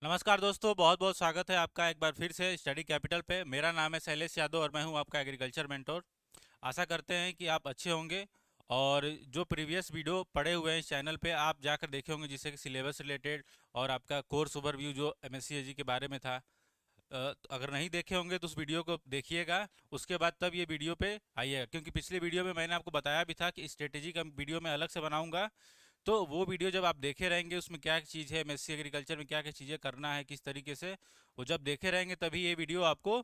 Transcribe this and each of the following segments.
नमस्कार दोस्तों, बहुत बहुत स्वागत है आपका एक बार फिर से स्टडी कैपिटल पे। मेरा नाम है शैलेश यादव और मैं हूं आपका एग्रीकल्चर मेंटोर। आशा करते हैं कि आप अच्छे होंगे और जो प्रीवियस वीडियो पड़े हुए हैं इस चैनल पे आप जाकर देखे होंगे, जिससे कि सिलेबस रिलेटेड और आपका कोर्स ओवरव्यू जो एमएससी के बारे में था। तो अगर नहीं देखे होंगे तो उस वीडियो को देखिएगा, उसके बाद तब ये वीडियो पे आइएगा, क्योंकि पिछले वीडियो में मैंने आपको बताया भी था कि स्ट्रेटेजी का वीडियो मैं अलग से बनाऊंगा। तो वो वीडियो जब आप देखे रहेंगे उसमें क्या चीज़ है, एमएससी एग्रीकल्चर में क्या क्या चीज़ें करना है किस तरीके से, वो जब देखे रहेंगे तभी ये वीडियो आपको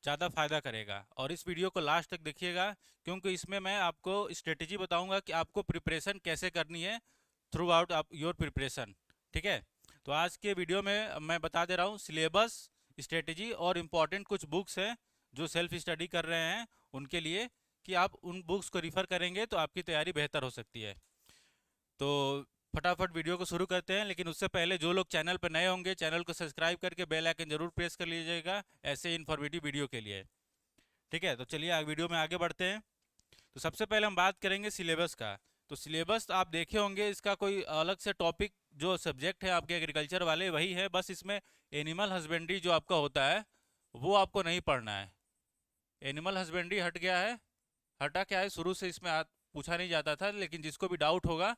ज़्यादा फायदा करेगा। और इस वीडियो को लास्ट तक देखिएगा, क्योंकि इसमें मैं आपको स्ट्रेटेजी बताऊंगा कि आपको प्रिपरेशन कैसे करनी है थ्रू आउट योर प्रिपरेशन। ठीक है। तो आज के वीडियो में मैं बता दे रहा हूँ सिलेबस, स्ट्रेटेजी और इम्पॉर्टेंट कुछ बुक्स हैं जो सेल्फ स्टडी कर रहे हैं उनके लिए, कि आप उन बुक्स को रिफ़र करेंगे तो आपकी तैयारी बेहतर हो सकती है। तो फटाफट वीडियो को शुरू करते हैं, लेकिन उससे पहले जो लोग चैनल पर नए होंगे चैनल को सब्सक्राइब करके बेल आइकन जरूर प्रेस कर लीजिएगा ऐसे इन्फॉर्मेटिव वीडियो के लिए। ठीक है, तो चलिए वीडियो में आगे बढ़ते हैं। तो सबसे पहले हम बात करेंगे सिलेबस का। तो सिलेबस आप देखे होंगे, इसका कोई अलग से टॉपिक जो सब्जेक्ट है आपके एग्रीकल्चर वाले वही है, बस इसमें एनिमल हस्बेंड्री जो आपका होता है वो आपको नहीं पढ़ना है। एनिमल हस्बेंड्री हट गया है। हटा क्या है, शुरू से इसमें पूछा नहीं जाता था, लेकिन जिसको भी डाउट होगा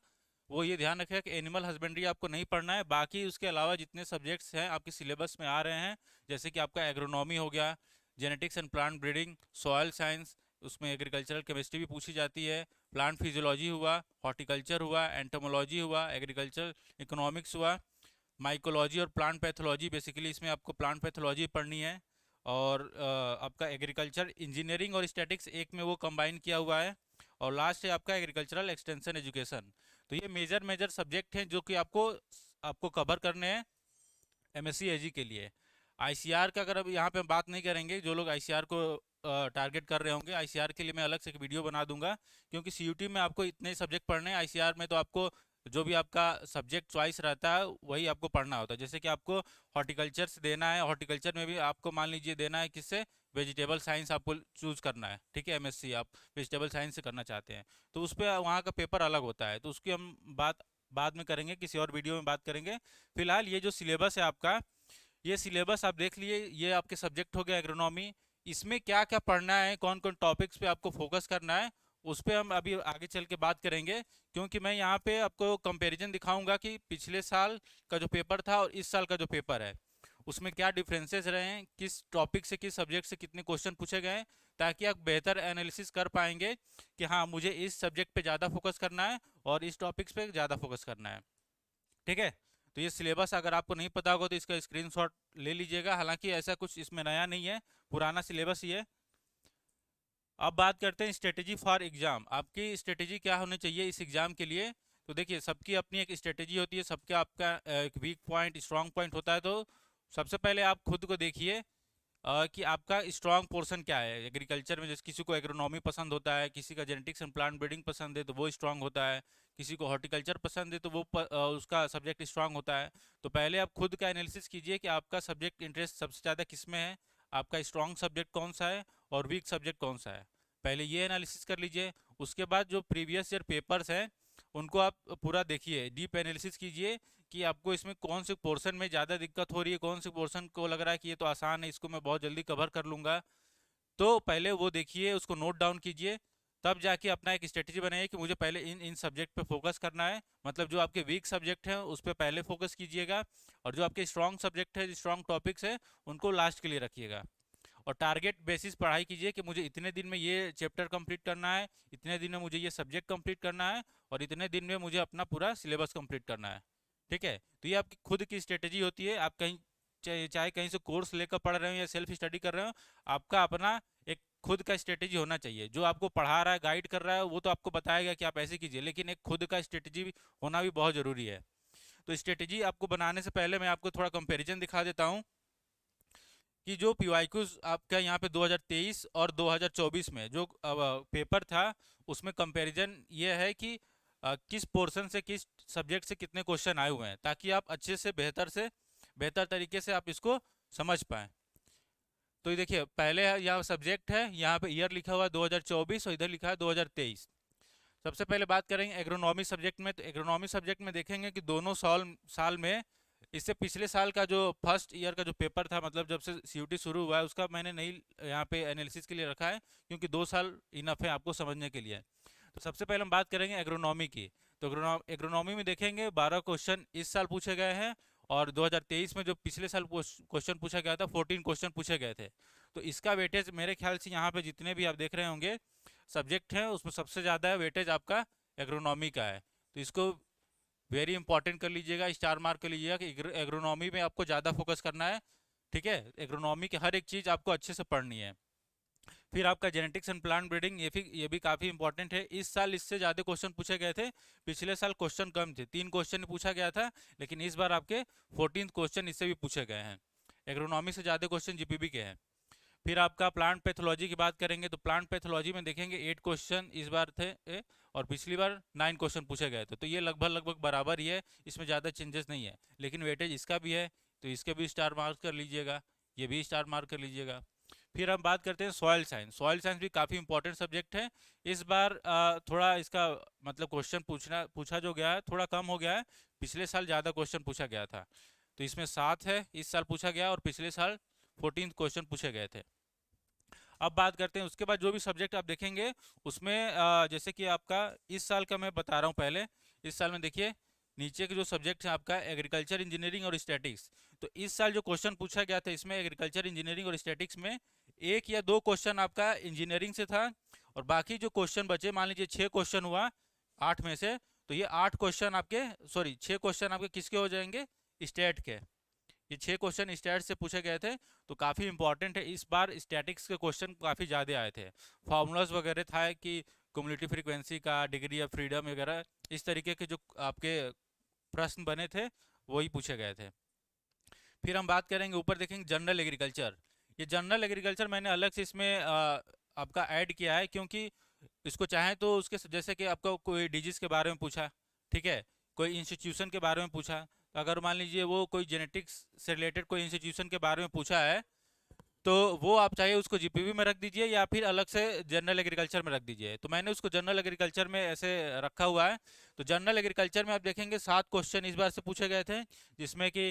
वो ये ध्यान रखेगा कि एनिमल हस्बेंड्री आपको नहीं पढ़ना है। बाकी उसके अलावा जितने सब्जेक्ट्स हैं आपके सिलेबस में आ रहे हैं, जैसे कि आपका एग्रोनॉमी हो गया, genetics and plant breeding, soil science, उसमें एग्रीकल्चरल केमिस्ट्री भी पूछी जाती है, प्लांट फिजियोलॉजी हुआ, हॉर्टिकल्चर हुआ, एंटोमोलॉजी हुआ, एग्रीकल्चर इकोनॉमिक्स हुआ, माइकोलॉजी और प्लांट पैथोलॉजी, बेसिकली इसमें आपको प्लांट पैथोलॉजी पढ़नी है। और आपका एग्रीकल्चर इंजीनियरिंग और स्टैटिक्स एक में वो कंबाइन किया हुआ है। और लास्ट है आपका एग्रीकल्चरल एक्सटेंशन एजुकेशन। तो ये मेजर मेजर सब्जेक्ट हैं जो कि आपको आपको कवर करने हैं एमएससी एजी के लिए। आईसीआर का अगर अब यहाँ पे हम बात नहीं करेंगे, जो लोग आईसीआर को टारगेट कर रहे होंगे, आईसीआर के लिए मैं अलग से एक वीडियो बना दूंगा, क्योंकि सीयूटी में आपको इतने सब्जेक्ट पढ़ने हैं, आईसीआर में तो आपको जो भी आपका सब्जेक्ट चॉइस रहता है वही आपको पढ़ना होता है। जैसे कि आपको हॉर्टिकल्चर से देना है, हॉर्टिकल्चर में भी आपको मान लीजिए देना है किससे, वेजिटेबल साइंस आपको चूज करना है। ठीक है, एमएससी आप वेजिटेबल साइंस से करना चाहते हैं तो उस पर वहाँ का पेपर अलग होता है, तो उसकी हम बात बाद में करेंगे, किसी और वीडियो में बात करेंगे। फिलहाल ये जो सिलेबस है आपका, ये सिलेबस आप देख लिए, ये आपके सब्जेक्ट हो गया एग्रोनॉमी। इसमें क्या क्या पढ़ना है, कौन कौन टॉपिक्स पे आपको फोकस करना है, उस पर हम अभी आगे चल के बात करेंगे। क्योंकि मैं यहाँ पे आपको कंपैरिजन दिखाऊंगा कि पिछले साल का जो पेपर था और इस साल का जो पेपर है उसमें क्या डिफरेंसेस रहे हैं, किस टॉपिक से किस सब्जेक्ट से कितने क्वेश्चन पूछे गए हैं, ताकि आप बेहतर एनालिसिस कर पाएंगे कि हाँ मुझे इस सब्जेक्ट पे ज़्यादा फोकस करना है और इस टॉपिक्स पे ज़्यादा फोकस करना है। ठीक है। तो ये सिलेबस अगर आपको नहीं पता होगा तो इसका स्क्रीनशॉट ले लीजिएगा, हालांकि ऐसा कुछ इसमें नया नहीं है, पुराना सिलेबस ही है। अब बात करते हैं स्ट्रेटेजी फॉर एग्जाम। आपकी स्ट्रेटेजी क्या होनी चाहिए इस एग्जाम के लिए। तो देखिए, सबकी अपनी एक स्ट्रेटेजी होती है, सबका आपका एक वीक पॉइंट स्ट्रांग पॉइंट होता है। तो सबसे पहले आप खुद को देखिए कि आपका स्ट्रांग पोर्शन क्या है एग्रीकल्चर में। जैसे किसी को एग्रोनॉमी पसंद होता है, किसी का जेनेटिक्स एंड प्लांट ब्रीडिंग पसंद है तो वो स्ट्रांग होता है, किसी को हॉर्टिकल्चर पसंद है तो वो उसका सब्जेक्ट स्ट्रांग होता है। तो पहले आप खुद का एनालिसिस कीजिए कि आपका सब्जेक्ट इंटरेस्ट सबसे ज़्यादा किस में है, आपका स्ट्रांग सब्जेक्ट कौन सा है और वीक सब्जेक्ट कौन सा है। पहले ये एनालिसिस कर लीजिए। उसके बाद जो प्रीवियस ईयर पेपर्स हैं उनको आप पूरा देखिए, डीप एनालिसिस कीजिए कि आपको इसमें कौन से पोर्शन में ज़्यादा दिक्कत हो रही है, कौन से पोर्शन को लग रहा है कि ये तो आसान है, इसको मैं बहुत जल्दी कवर कर लूँगा। तो पहले वो देखिए, उसको नोट डाउन कीजिए, तब जाके अपना एक स्ट्रेटजी बनाइए कि मुझे पहले इन इन सब्जेक्ट पे फोकस करना है। मतलब जो आपके वीक सब्जेक्ट हैं उस पर पहले फोकस कीजिएगा, और जो आपके स्ट्रॉन्ग सब्जेक्ट है, स्ट्रॉन्ग टॉपिक्स है, उनको लास्ट के लिए रखिएगा। और टारगेट बेसिस पढ़ाई कीजिए कि मुझे इतने दिन में ये चैप्टर कंप्लीट करना है, इतने दिन में मुझे ये सब्जेक्ट कंप्लीट करना है, और इतने दिन में मुझे अपना पूरा सिलेबस कंप्लीट करना है। ठीक है। तो ये आपकी खुद की स्ट्रेटजी होती है। आप कहीं चाहे कहीं से कोर्स लेकर पढ़ रहे हो या सेल्फ स्टडी कर रहे हो, आपका अपना एक खुद का स्ट्रेटजी होना चाहिए। जो आपको पढ़ा रहा है, गाइड कर रहा है, वो तो आपको बताएगा कि आप ऐसे कीजिए, लेकिन एक खुद का स्ट्रेटजी होना भी बहुत ज़रूरी है। तो स्ट्रेटजी आपको बनाने से पहले मैं आपको थोड़ा कंपैरिजन दिखा देता हूँ कि जो पीवाईक्यूज आपका यहाँ पे 2023 और 2024 में जो पेपर था, उसमें कंपैरिजन ये है कि किस पोर्शन से किस सब्जेक्ट से कितने क्वेश्चन आए हुए हैं, ताकि आप अच्छे से बेहतर तरीके से आप इसको समझ पाएँ। तो ये देखिए, पहले यहाँ सब्जेक्ट है, यहाँ पे ईयर लिखा हुआ है 2024 और इधर लिखा है 2023। सबसे पहले बात करेंगे एग्रोनॉमी सब्जेक्ट में। तो एग्रोनॉमी सब्जेक्ट में देखेंगे कि दोनों साल साल में इससे पिछले साल का जो फर्स्ट ईयर का जो पेपर था, मतलब जब से सीयूटी शुरू हुआ है, उसका मैंने नहीं यहाँ पे एनालिसिस के लिए रखा है, क्योंकि 2 साल इनफ है आपको समझने के लिए। तो सबसे पहले हम बात करेंगे एग्रोनॉमी की। तो एग्रोनॉमी में देखेंगे 12 क्वेश्चन इस साल पूछे गए हैं, और 2023 में जो पिछले साल क्वेश्चन पूछा गया था 14 क्वेश्चन पूछे गए थे। तो इसका वेटेज मेरे ख्याल से यहाँ पे जितने भी आप देख रहे होंगे सब्जेक्ट हैं, उसमें सबसे ज़्यादा वेटेज आपका एग्रोनॉमी का है। तो इसको वेरी इंपॉर्टेंट कर लीजिएगा, स्टार मार्क कर लीजिएगा कि एग्रोनॉमी में आपको ज़्यादा फोकस करना है। ठीक है, एग्रोनॉमी की हर एक चीज़ आपको अच्छे से पढ़नी है। फिर आपका जेनेटिक्स एंड प्लांट ब्रीडिंग, ये भी काफ़ी इंपॉर्टेंट है। इस साल इससे ज़्यादा क्वेश्चन पूछे गए थे, पिछले साल क्वेश्चन कम थे, 3 क्वेश्चन पूछा गया था, लेकिन इस बार आपके 14 क्वेश्चन इससे भी पूछे गए हैं। एग्रोनॉमी से ज़्यादा क्वेश्चन जीपीबी के हैं। फिर आपका प्लांट पैथोलॉजी की बात करेंगे तो प्लांट पैथोलॉजी में देखेंगे 8 क्वेश्चन इस बार थे और पिछली बार 9 क्वेश्चन पूछे गए थे। तो ये लगभग लगभग बराबर ही है, इसमें ज़्यादा चेंजेस नहीं है, लेकिन वेटेज इसका भी है, तो इसके भी स्टार मार्क कर लीजिएगा, ये भी स्टार मार्क कर लीजिएगा। फिर हम बात करते हैं सॉयल साइंस। सॉयल साइंस भी काफ़ी इंपॉर्टेंट सब्जेक्ट है। इस बार थोड़ा इसका मतलब क्वेश्चन पूछा जो गया है थोड़ा कम हो गया है, पिछले साल ज़्यादा क्वेश्चन पूछा गया था। तो इसमें 7 है इस साल पूछा गया, और पिछले साल 14 क्वेश्चन पूछे गए थे। अब बात करते हैं उसके बाद जो भी सब्जेक्ट आप देखेंगे उसमें जैसे कि आपका इस साल का मैं बता रहा हूँ पहले। इस साल में देखिए नीचे के जो सब्जेक्ट है आपका एग्रीकल्चर इंजीनियरिंग और स्टैटिक्स। तो इस साल जो क्वेश्चन पूछा गया था इसमें एग्रीकल्चर इंजीनियरिंग और स्टैटिक्स में 1 या 2 क्वेश्चन आपका इंजीनियरिंग से था, और बाकी जो क्वेश्चन बचे, मान लीजिए 6 क्वेश्चन हुआ 8 में से, तो ये 8 क्वेश्चन आपके, सॉरी 6 क्वेश्चन आपके किसके हो जाएंगे, स्टैट के। ये 6 क्वेश्चन स्टैट से पूछे गए थे, तो काफ़ी इंपॉर्टेंट है। इस बार स्टैटिक्स के क्वेश्चन काफ़ी ज़्यादा आए थे, फार्मूलाज वगैरह था कि कम्युनिटी फ्रीक्वेंसी का, डिग्री ऑफ फ्रीडम वगैरह, इस तरीके के जो आपके प्रश्न बने थे वही पूछे गए थे। फिर हम बात करेंगे, ऊपर देखेंगे जनरल एग्रीकल्चर। ये जनरल एग्रीकल्चर मैंने अलग से इसमें आपका ऐड किया है, क्योंकि इसको चाहें तो उसके जैसे कि आपको कोई डिजीज़ के बारे में पूछा, ठीक है, कोई इंस्टीट्यूशन के बारे में पूछा, तो अगर मान लीजिए वो कोई जेनेटिक्स से रिलेटेड कोई इंस्टीट्यूशन के बारे में पूछा है, तो वो आप चाहे उसको जीपीवी में रख दीजिए या फिर अलग से जनरल एग्रीकल्चर में रख दीजिए। तो मैंने उसको जनरल एग्रीकल्चर में ऐसे रखा हुआ है। तो जनरल एग्रीकल्चर में आप देखेंगे 7 क्वेश्चन इस बार से पूछे गए थे, जिसमें कि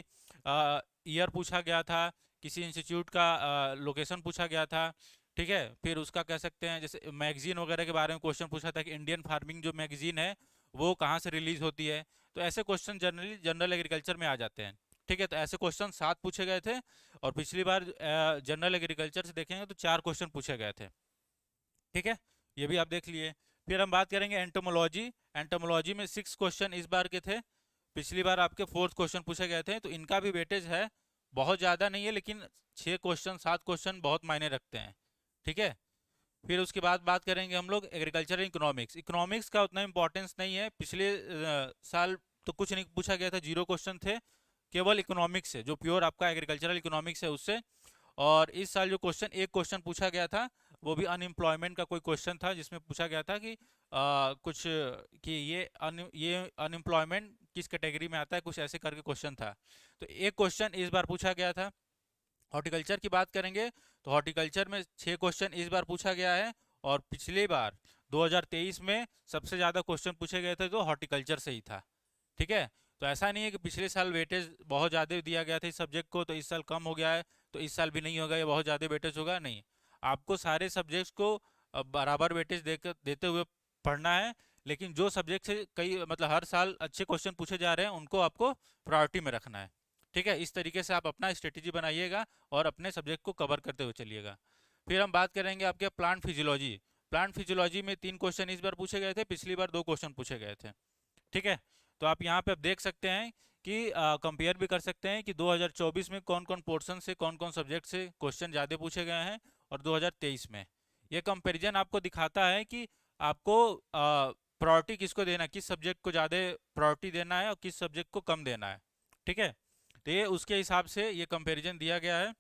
ईयर पूछा गया था, किसी इंस्टीट्यूट का लोकेशन पूछा गया था, ठीक है, फिर उसका कह सकते हैं जैसे मैगजीन वगैरह के बारे में क्वेश्चन पूछा था कि इंडियन फार्मिंग जो मैगजीन है वो कहाँ से रिलीज होती है। तो ऐसे क्वेश्चन जनरली जनरल एग्रीकल्चर में आ जाते हैं। ठीक है, तो ऐसे क्वेश्चन 7 पूछे गए थे, और पिछली बार जनरल एग्रीकल्चर से देखेंगे तो 4 क्वेश्चन पूछे गए थे। ठीक है, ये भी आप देख लिए। फिर हम बात करेंगे एंटोमोलॉजी। एंटोमोलॉजी में 6 क्वेश्चन इस बार के थे, पिछली बार आपके 4th क्वेश्चन पूछे गए थे। तो इनका भी वेटेज है, बहुत ज़्यादा नहीं है, लेकिन 6 क्वेश्चन 7 क्वेश्चन बहुत मायने रखते हैं। ठीक है, फिर उसके बाद बात करेंगे हम लोग एग्रीकल्चर इकोनॉमिक्स। इकोनॉमिक्स का उतना इंपॉर्टेंस नहीं है, पिछले साल तो कुछ नहीं पूछा गया था, 0 क्वेश्चन थे केवल इकोनॉमिक्स से, जो प्योर आपका एग्रीकल्चरल इकोनॉमिक्स है उससे। और इस साल जो क्वेश्चन एक क्वेश्चन पूछा गया था वो भी अनएम्प्लॉयमेंट का कोई क्वेश्चन था, जिसमें पूछा गया था कि कुछ कि ये अनएम्प्लॉयमेंट किस कैटेगरी में आता है, कुछ ऐसे करके क्वेश्चन था। तो एक क्वेश्चन इस बार पूछा गया था। हॉर्टिकल्चर की बात करेंगे तो हॉर्टिकल्चर में 6 क्वेश्चन इस बार पूछा गया है, और पिछली बार 2023 में सबसे ज़्यादा क्वेश्चन पूछे गए थे तो हॉर्टिकल्चर से ही था। ठीक है, तो ऐसा नहीं है कि पिछले साल वेटेज बहुत ज़्यादा दिया गया था इस सब्जेक्ट को तो इस साल कम हो गया है, तो इस साल भी नहीं होगा या बहुत ज़्यादा वेटेज होगा, नहीं। आपको सारे सब्जेक्ट्स को बराबर वेटेज देते हुए पढ़ना है, लेकिन जो सब्जेक्ट से कई मतलब हर साल अच्छे क्वेश्चन पूछे जा रहे हैं उनको आपको प्रायोरिटी में रखना है। ठीक है, इस तरीके से आप अपना स्ट्रेटेजी बनाइएगा और अपने सब्जेक्ट को कवर करते हुए चलिएगा। फिर हम बात करेंगे आपके प्लांट फिजियोलॉजी। प्लांट फिजियोलॉजी में 3 क्वेश्चन इस बार पूछे गए थे, पिछली बार 2 क्वेश्चन पूछे गए थे। ठीक है, तो आप यहाँ पे आप देख सकते हैं कि कंपेयर भी कर सकते हैं कि 2024 में कौन कौन पोर्शन से कौन कौन सब्जेक्ट से क्वेश्चन ज़्यादा पूछे गए हैं, और 2023 में। ये कंपैरिजन आपको दिखाता है कि आपको प्रायोरिटी किसको देना है, किस सब्जेक्ट को ज़्यादा प्रायोरिटी देना है और किस सब्जेक्ट को कम देना है। ठीक है, तो ये उसके हिसाब से ये कंपैरिजन दिया गया है।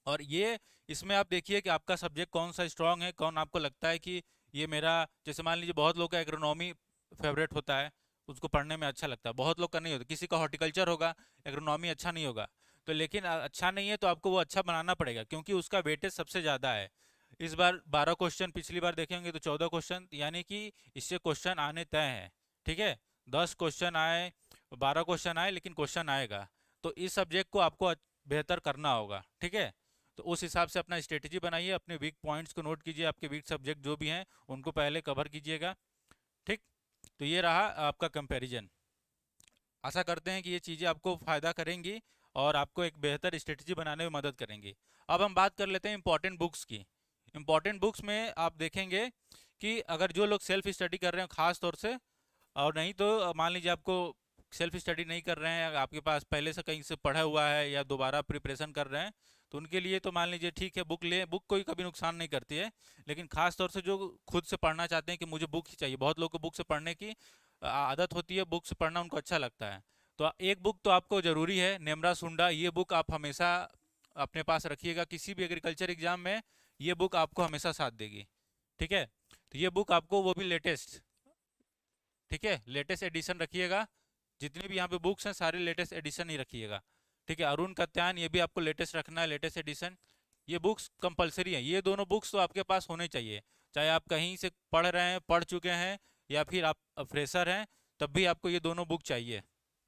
और ये इसमें आप देखिए कि आपका सब्जेक्ट कौन सा स्ट्रांग है, कौन आपको लगता है कि ये मेरा, जैसे मान लीजिए बहुत लोग का एग्रोनॉमी फेवरेट होता है, उसको पढ़ने में अच्छा लगता है, बहुत लोग का नहीं होता, किसी का हॉर्टिकल्चर होगा, एग्रोनॉमी अच्छा नहीं होगा। तो लेकिन अच्छा नहीं है तो आपको वो अच्छा बनाना पड़ेगा, क्योंकि उसका वेटेज सबसे ज़्यादा है। इस बार 12 क्वेश्चन, पिछली बार देखेंगे तो 14 क्वेश्चन, यानी कि इससे क्वेश्चन आने तय हैं। ठीक है, 10 क्वेश्चन आए, 12 क्वेश्चन आए, लेकिन क्वेश्चन आएगा। तो तो इस सब्जेक्ट को आपको बेहतर करना होगा, ठीक है। तो उस हिसाब से अपना स्ट्रेटजी बनाइए, अपने वीक पॉइंट्स को नोट कीजिए, आपके वीक सब्जेक्ट जो भी हैं उनको पहले कवर कीजिएगा, ठीक। तो ये रहा आपका कंपैरिजन। आशा करते हैं कि ये चीज़ें आपको फ़ायदा करेंगी और आपको एक बेहतर स्ट्रेटजी बनाने में मदद करेंगी। अब हम बात कर लेते हैं इंपॉर्टेंट बुक्स की। इंपॉर्टेंट बुक्स में आप देखेंगे कि अगर जो लोग सेल्फ स्टडी कर रहे हैं ख़ास तौर से, और नहीं तो मान लीजिए आपको सेल्फ स्टडी नहीं कर रहे हैं, आपके पास पहले से कहीं से पढ़ा हुआ है या दोबारा प्रिपरेशन कर रहे हैं, तो उनके लिए तो मान लीजिए ठीक है, बुक ले, बुक कोई कभी नुकसान नहीं करती है। लेकिन खास तौर से जो खुद से पढ़ना चाहते हैं कि मुझे बुक ही चाहिए, बहुत लोग को बुक से पढ़ने की आदत होती है, बुक से पढ़ना उनको अच्छा लगता है। तो एक बुक तो आपको ज़रूरी है, नेमरा सुंडा। ये बुक आप हमेशा अपने पास रखिएगा, किसी भी एग्रीकल्चर एग्जाम में ये बुक आपको हमेशा साथ देगी, ठीक है। तो ये बुक आपको, वो भी लेटेस्ट, ठीक है, लेटेस्ट एडिशन रखिएगा। जितने भी यहाँ पे बुक्स हैं सारे लेटेस्ट एडिशन ही रखिएगा, ठीक है। अरुण कत्यान, ये भी आपको लेटेस्ट रखना है, लेटेस्ट एडिशन। ये बुक्स कंपलसरी है, ये दोनों बुक्स तो आपके पास होने चाहिए, चाहे आप कहीं से पढ़ रहे हैं, पढ़ चुके हैं, या फिर आप फ्रेशर हैं, तब भी आपको ये दोनों बुक चाहिए।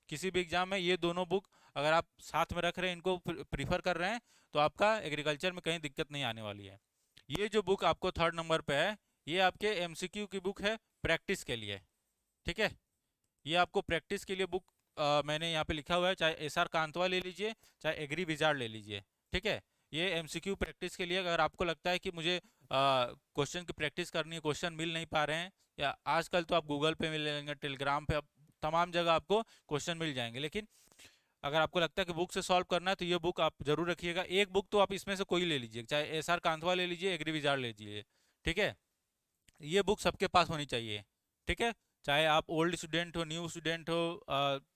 किसी भी एग्जाम में ये दोनों बुक अगर आप साथ में रख रहे हैं, इनको प्रीफर कर रहे हैं, तो आपका एग्रीकल्चर में कहीं दिक्कत नहीं आने वाली है। ये जो बुक आपको थर्ड नंबर पे है, ये आपके एमसीक्यू की बुक है, प्रैक्टिस के लिए, ठीक है। ये आपको प्रैक्टिस के लिए बुक मैंने यहाँ पे लिखा हुआ है, चाहे एसआर कांतवा ले लीजिए, चाहे एग्री विजार्ड ले लीजिए, ठीक है। ये एमसीक्यू प्रैक्टिस के लिए, अगर आपको लगता है कि मुझे क्वेश्चन की प्रैक्टिस करनी है, क्वेश्चन मिल नहीं पा रहे हैं, या आजकल तो आप गूगल पे मिल जाएंगे, टेलीग्राम पे, तमाम जगह आपको क्वेश्चन मिल जाएंगे, लेकिन अगर आपको लगता है कि बुक से सॉल्व करना है, तो ये बुक आप जरूर रखिएगा। एक बुक तो आप इसमें से कोई ले लीजिए, चाहे एसआर कांतवा ले लीजिए, एग्री विजार्ड ले लीजिए, ठीक है। ये बुक सबके पास होनी चाहिए, ठीक है। चाहे आप ओल्ड स्टूडेंट हो, न्यू स्टूडेंट हो,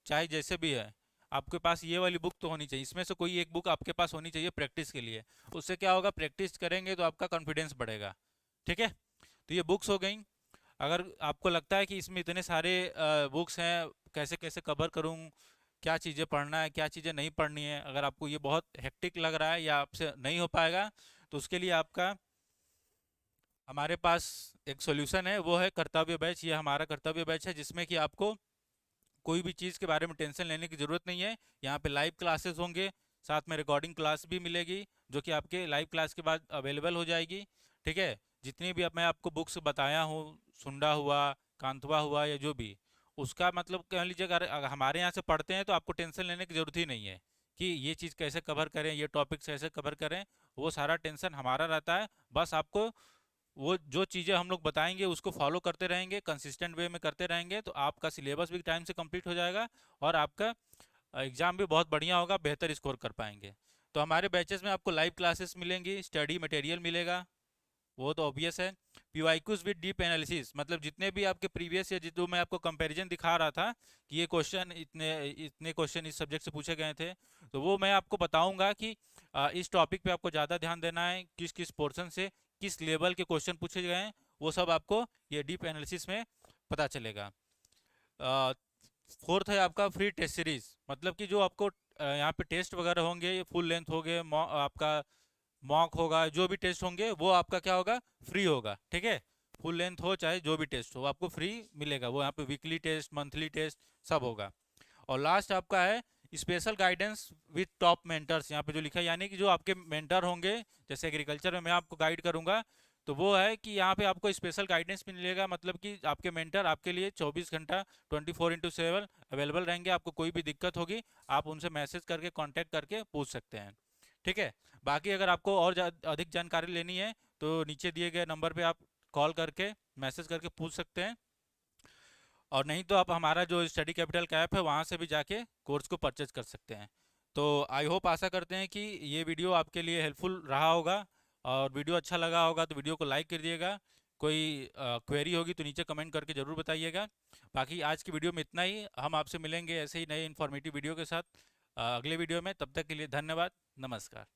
चाहे जैसे भी है, आपके पास ये वाली बुक तो होनी चाहिए। इसमें से कोई एक बुक आपके पास होनी चाहिए प्रैक्टिस के लिए। उससे क्या होगा, प्रैक्टिस करेंगे तो आपका कॉन्फिडेंस बढ़ेगा, ठीक है। तो ये बुक्स हो गई। अगर आपको लगता है कि इसमें इतने सारे बुक्स हैं, कैसे कैसे कवर करूँ, क्या चीज़ें पढ़ना है, क्या चीज़ें नहीं पढ़नी है, अगर आपको ये बहुत हेक्टिक लग रहा है या आपसे नहीं हो पाएगा, तो उसके लिए आपका, हमारे पास एक सॉल्यूशन है, वो है कर्तव्य बैच। ये हमारा कर्तव्य बैच है, जिसमें कि आपको कोई भी चीज़ के बारे में टेंशन लेने की ज़रूरत नहीं है। यहाँ पे लाइव क्लासेस होंगे, साथ में रिकॉर्डिंग क्लास भी मिलेगी, जो कि आपके लाइव क्लास के बाद अवेलेबल हो जाएगी, ठीक है। जितनी भी अब मैं आपको बुक्स बताया हूँ, सुंडा हुआ, कांतवा हुआ, या जो भी, उसका मतलब कह लीजिए, अगर हमारे यहाँ से पढ़ते हैं तो आपको टेंशन लेने की ज़रूरत ही नहीं है कि ये चीज़ कैसे कवर करें, ये टॉपिक्स कैसे कवर करें। वो सारा टेंशन हमारा रहता है। बस आपको वो जो चीज़ें हम लोग बताएंगे उसको फॉलो करते रहेंगे, कंसिस्टेंट वे में करते रहेंगे, तो आपका सिलेबस भी टाइम से कंप्लीट हो जाएगा और आपका एग्ज़ाम भी बहुत बढ़िया होगा, बेहतर स्कोर कर पाएंगे। तो हमारे बैचेस में आपको लाइव क्लासेस मिलेंगी, स्टडी मटेरियल मिलेगा, वो तो ऑब्वियस है। पीवाईक्यूज विद डीप एनालिसिस, मतलब जितने भी आपके प्रीवियस या जो मैं आपको कंपैरिजन दिखा रहा था कि ये क्वेश्चन, इतने इतने क्वेश्चन इस सब्जेक्ट से पूछे गए थे, तो वो मैं आपको बताऊंगा कि इस टॉपिक पे आपको ज़्यादा ध्यान देना है, किस किस पोर्शन से किस लेवल के क्वेश्चन पूछे गए हैं, वो सब आपको ये डीप एनालिसिस में पता चलेगा। फोर्थ है आपका फ्री टेस्ट सीरीज, मतलब कि जो आपको यहाँ पे टेस्ट वगैरह होंगे, फुल लेंथ हो गए, आपका मॉक होगा, जो भी टेस्ट होंगे वो आपका क्या होगा, फ्री होगा, ठीक है। फुल लेंथ हो चाहे जो भी टेस्ट हो, आपको फ्री मिलेगा। वो यहाँ पे वीकली टेस्ट, मंथली टेस्ट सब होगा। और लास्ट आपका है special guidance with top mentors, यहाँ पे जो लिखा है, यानी कि जो आपके मेंटर होंगे, जैसे एग्रीकल्चर में मैं आपको गाइड करूंगा, तो वो है कि यहाँ पे आपको स्पेशल गाइडेंस मिलेगा, मतलब कि आपके मेंटर आपके लिए 24 घंटा 24x7 अवेलेबल रहेंगे। आपको कोई भी दिक्कत होगी, आप उनसे मैसेज करके कांटेक्ट करके पूछ सकते हैं, ठीक है। बाकी अगर आपको और अधिक जानकारी लेनी है, तो नीचे दिए गए नंबर पे आप कॉल करके, मैसेज करके पूछ सकते हैं, और नहीं तो आप हमारा जो स्टडी कैपिटल का ऐप है वहाँ से भी जाके कोर्स को परचेज कर सकते हैं। तो आई होप, आशा करते हैं कि ये वीडियो आपके लिए हेल्पफुल रहा होगा, और वीडियो अच्छा लगा होगा तो वीडियो को लाइक कर दिएगा। कोई क्वेरी होगी तो नीचे कमेंट करके ज़रूर बताइएगा। बाकी आज की वीडियो में इतना ही, हम आपसे मिलेंगे ऐसे ही नए इन्फॉर्मेटिव वीडियो के साथ अगले वीडियो में। तब तक के लिए धन्यवाद, नमस्कार।